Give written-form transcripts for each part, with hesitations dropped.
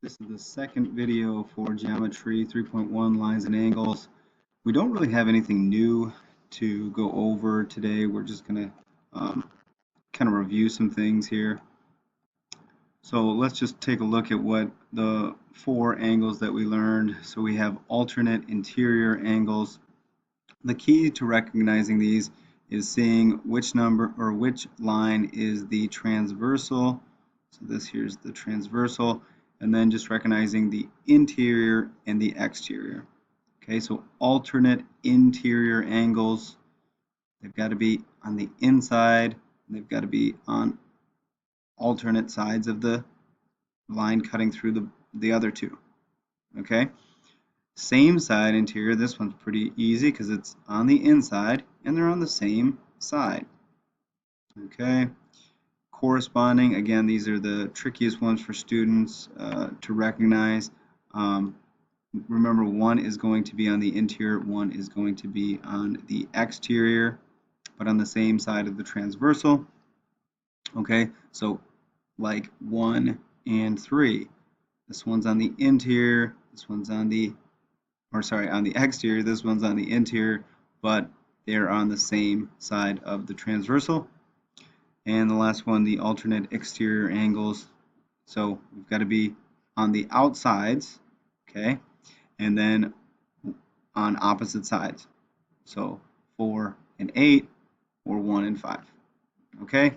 This is the second video for Geometry 3.1 Lines and Angles. We don't really have anything new to go over today. We're just going to kind of review some things here. So let's just take a look at what the four angles that we learned. So we have alternate interior angles. The key to recognizing these is seeing which number or which line is the transversal. So this here's the transversal, and then just recognizing the interior and the exterior. Okay, so alternate interior angles, they've got to be on the inside, and they've got to be on alternate sides of the line cutting through the other two. Okay, same side interior, this one's pretty easy because it's on the inside and they're on the same side. Okay, corresponding, again, these are the trickiest ones for students to recognize. Remember, one is going to be on the interior, one is going to be on the exterior, but on the same side of the transversal. Okay, so like 1 and 3. This one's on the interior, this one's on the, on the exterior, this one's on the interior, but they're on the same side of the transversal. And the last one, the alternate exterior angles. So we've got to be on the outsides, okay, and then on opposite sides. So 4 and 8 or 1 and 5. Okay.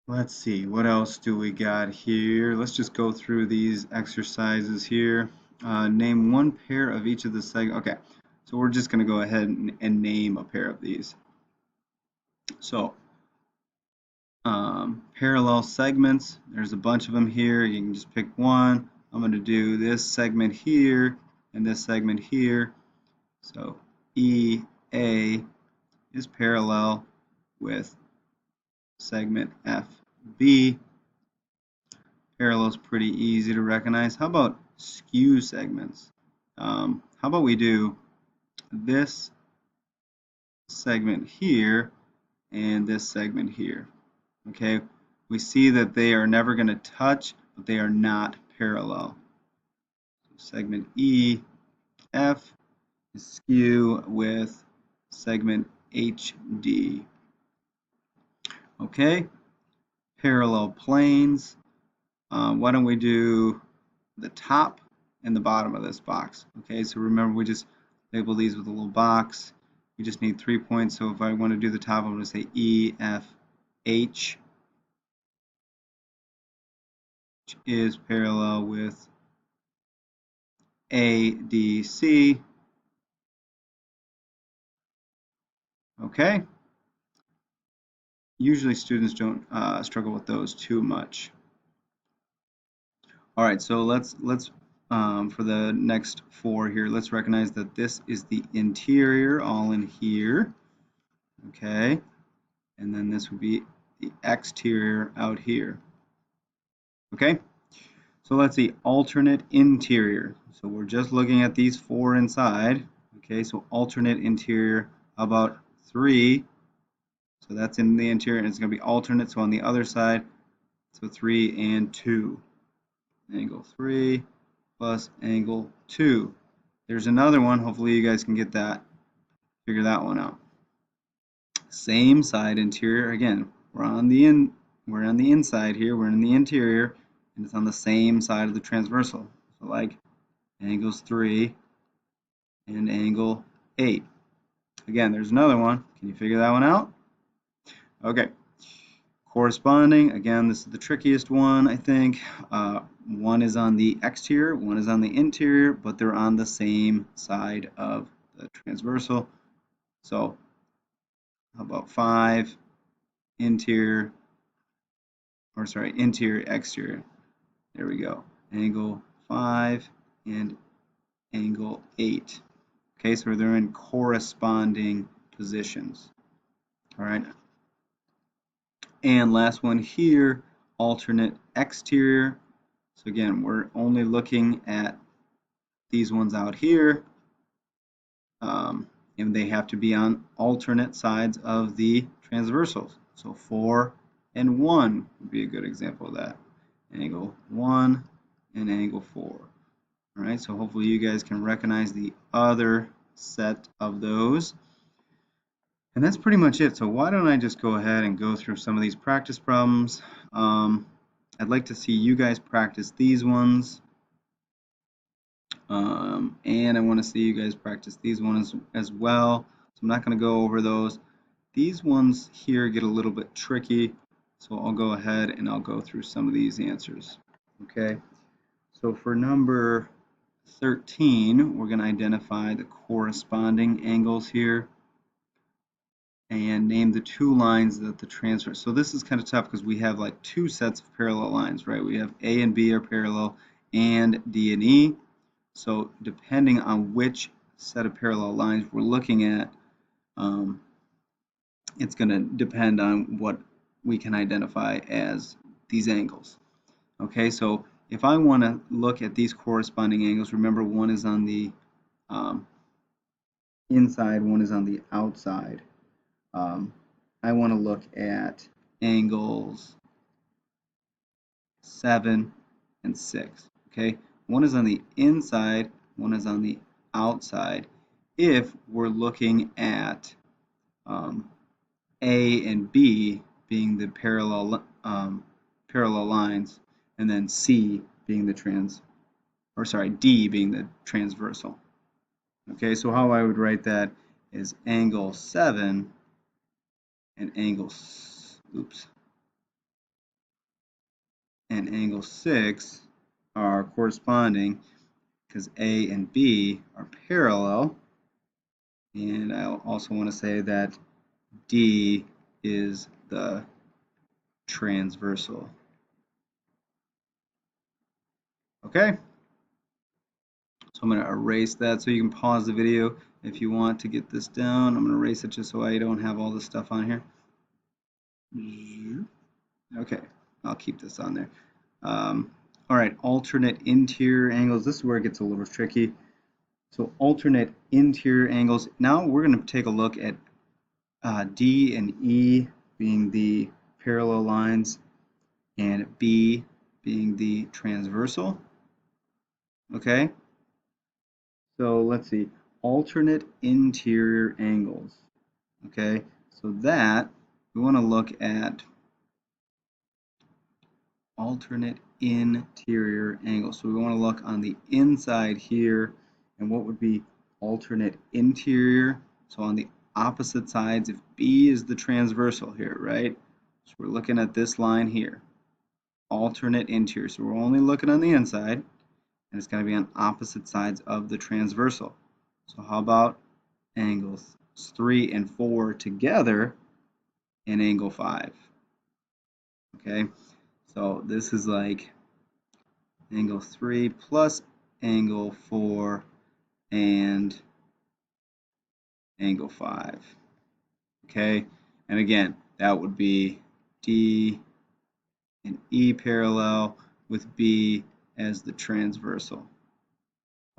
Let's see, what else do we got here? Let's just go through these exercises here. Name one pair of each of the segments. Okay, so we're just going to go ahead and name a pair of these. So parallel segments, there's a bunch of them here. You can just pick one. I'm going to do this segment here and this segment here. So EA is parallel with segment FB. Parallel is pretty easy to recognize. How about skew segments? How about we do this segment here and this segment here? Okay, we see that they are never going to touch, but they are not parallel. So segment EF is skew with segment HD. Okay, parallel planes. Why don't we do the top and the bottom of this box? Okay, so remember we just label these with a little box. We just need 3 points, so if I want to do the top, I'm going to say EFH, which is parallel with ADC. Okay. Usually students don't struggle with those too much. All right, so let's for the next four here, let's recognize that this is the interior, all in here. Okay, and then this would be the exterior out here. Okay, so let's see, alternate interior. So we're just looking at these four inside. Okay, so alternate interior, how about 3? So that's in the interior, and it's going to be alternate, so on the other side, so 3 and 2. Angle 3 plus angle 2. There's another one, hopefully you guys can get that, figure that one out. Same side interior, again, we're on the inside here, we're in the interior, and it's on the same side of the transversal. So like angles 3 and angle 8. Again, there's another one. Can you figure that one out? Okay. Corresponding, again, this is the trickiest one, I think. One is on the exterior, one is on the interior, but they're on the same side of the transversal. So how about 5 interior, interior, exterior. There we go. Angle 5 and angle 8. Okay, so they're in corresponding positions. All right. And last one here, alternate exterior. So again, we're only looking at these ones out here. And they have to be on alternate sides of the transversals. So 4 and 1 would be a good example of that. Angle 1 and angle 4. All right, so hopefully you guys can recognize the other set of those. And that's pretty much it. So why don't I just go ahead and go through some of these practice problems. I'd like to see you guys practice these ones. And I want to see you guys practice these ones as well. So I'm not going to go over those. These ones here get a little bit tricky. So I'll go ahead and I'll go through some of these answers. Okay. So for number 13, we're going to identify the corresponding angles here and name the two lines that the transfer. So this is kind of tough because we have like two sets of parallel lines, right? We have A and B are parallel and D and E. So depending on which set of parallel lines we're looking at, it's going to depend on what we can identify as these angles. Okay, so if I want to look at these corresponding angles, remember one is on the inside, one is on the outside. I want to look at angles 7 and 6. Okay, one is on the inside, one is on the outside. If we're looking at A and B being the parallel lines, and then C being the D being the transversal. Okay, so how I would write that is angle 7 and angle 6 are corresponding because A and B are parallel, and I also want to say that D is the transversal. Okay, so I'm going to erase that so you can pause the video if you want to get this down. I'm going to erase it just so I don't have all this stuff on here. Okay, I'll keep this on there. All right, alternate interior angles. This is where it gets a little tricky. So alternate interior angles. Now we're going to take a look at D and E being the parallel lines and B being the transversal. Okay, so let's see, alternate interior angles. Okay, so that we want to look at alternate interior angles. So we want to look on the inside here, and what would be alternate interior? So on the opposite sides, if B is the transversal here, right? So we're looking at this line here, alternate interior. So we're only looking on the inside, and it's going to be on opposite sides of the transversal. So how about angles 3 and 4 together and angle 5? Okay, so this is like angle 3 plus angle 4 and angle 5. Okay, and again, that would be D and E parallel with B as the transversal.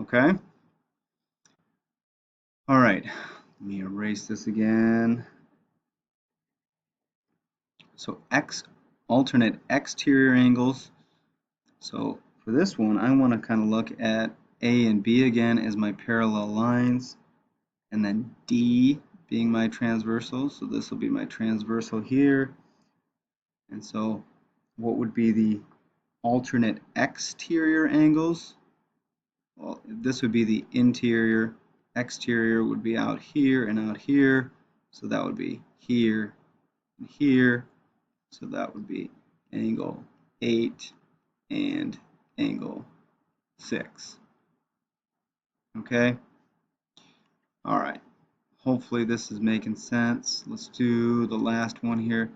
Okay? All right, let me erase this again. So alternate exterior angles. So for this one, I want to kind of look at A and B again as my parallel lines, and then D being my transversal. So this will be my transversal here. And so what would be the alternate exterior angles? Well, this would be the interior. Exterior would be out here and out here. So that would be here and here. So that would be angle 8 and angle 6. Okay? All right. Hopefully this is making sense. Let's do the last one here.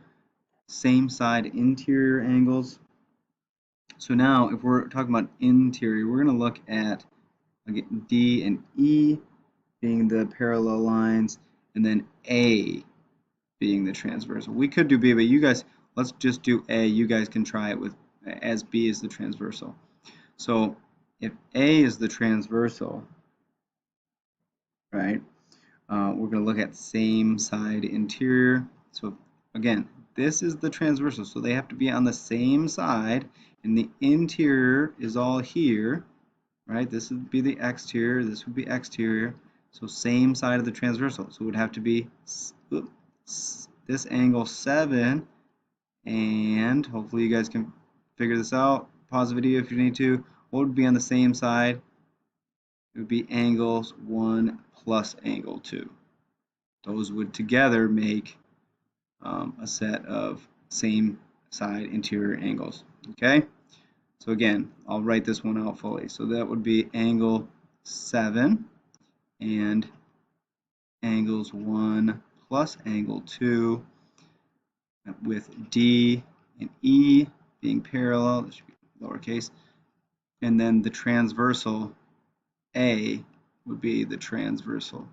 Same side interior angles. So now if we're talking about interior, we're going to look at again, D and E being the parallel lines, and then A being the transversal. We could do B, but you guys, let's just do A. You guys can try it with as B is the transversal. So if A is the transversal, right, we're going to look at same side interior. So again, this is the transversal, so they have to be on the same side, and the interior is all here, right? This would be the exterior, this would be exterior, so same side of the transversal. So it would have to be this angle 7, and hopefully you guys can figure this out. Pause the video if you need to. What would be on the same side? It would be angles 1 plus angle 2. Those would together make a set of same side interior angles. Okay, so again, I'll write this one out fully. So that would be angle 7 and angles 1 plus angle 2, with D and E being parallel. This should be lowercase, and then the transversal A would be the transversal.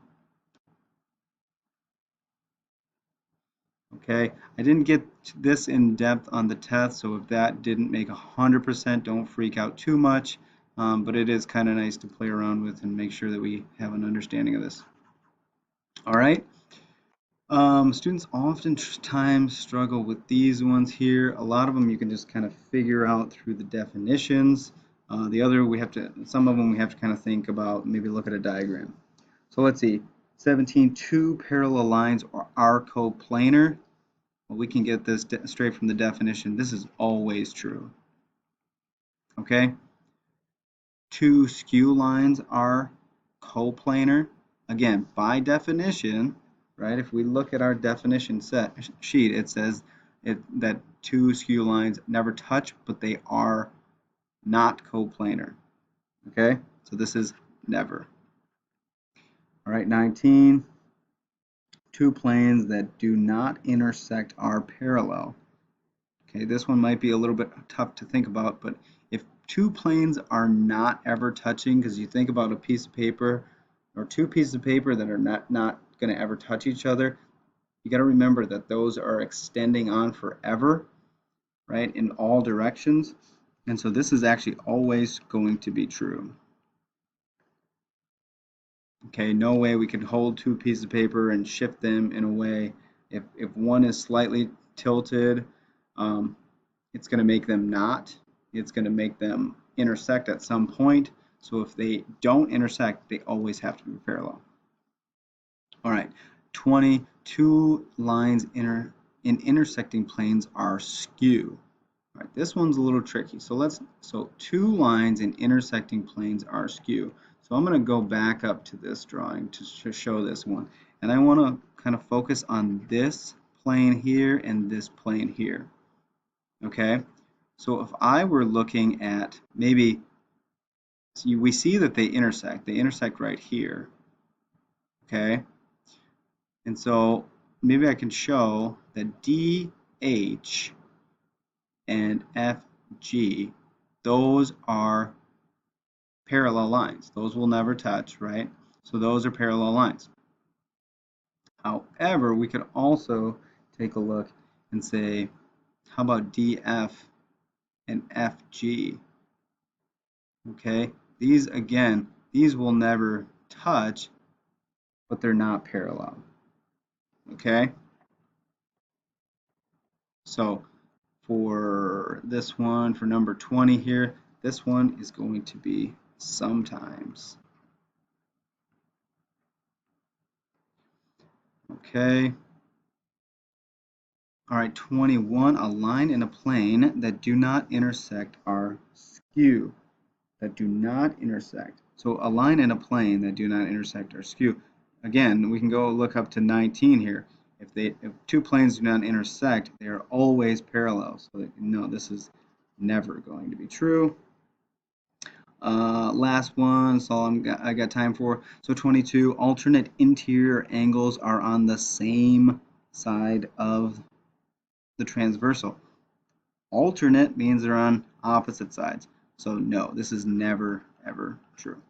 Okay, I didn't get this in depth on the test, so if that didn't make 100%, don't freak out too much, but it is kind of nice to play around with and make sure that we have an understanding of this. All right, students oftentimes struggle with these ones here. A lot of them you can just kind of figure out through the definitions. Some of them we have to kind of think about, maybe look at a diagram. So let's see, 17, two parallel lines are coplanar. Well, we can get this straight from the definition. This is always true. Okay? Two skew lines are coplanar. Again, by definition, right? If we look at our definition sheet, it says that two skew lines never touch, but they are not coplanar. Okay? So this is never. All right, 19. Two planes that do not intersect are parallel. Okay, this one might be a little bit tough to think about, but if two planes are not ever touching, because you think about a piece of paper or two pieces of paper that are not going to ever touch each other, you got to remember that those are extending on forever, right, in all directions. And so this is actually always going to be true. Okay, no way we could hold two pieces of paper and shift them in a way. If one is slightly tilted, it's going to make them not. It's going to make them intersect at some point. So if they don't intersect, they always have to be parallel. All right, 20, two lines in intersecting planes are skew. All right, this one's a little tricky. So two lines in intersecting planes are skew. So I'm going to go back up to this drawing to show this one. And I want to kind of focus on this plane here and this plane here. Okay, so if I were looking at maybe, we see that they intersect right here. Okay, and so maybe I can show that DH and FG, those are parallel lines. Those will never touch, right? So those are parallel lines. However, we could also take a look and say, how about DF and FG? Okay, these will never touch, but they're not parallel. Okay, so for this one, for number 20 here, this one is going to be sometimes. Okay. All right, 21, a line and a plane that do not intersect are skew. That do not intersect. So a line and a plane that do not intersect are skew. Again, we can go look up to 19 here. If two planes do not intersect, they are always parallel. So no, this is never going to be true. Last one, that's all I got time for. So 22, alternate interior angles are on the same side of the transversal. Alternate means they're on opposite sides. So no, this is never, ever true.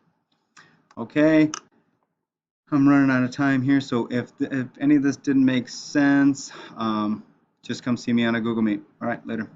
Okay, I'm running out of time here, so if any of this didn't make sense, just come see me on a Google Meet. All right, later.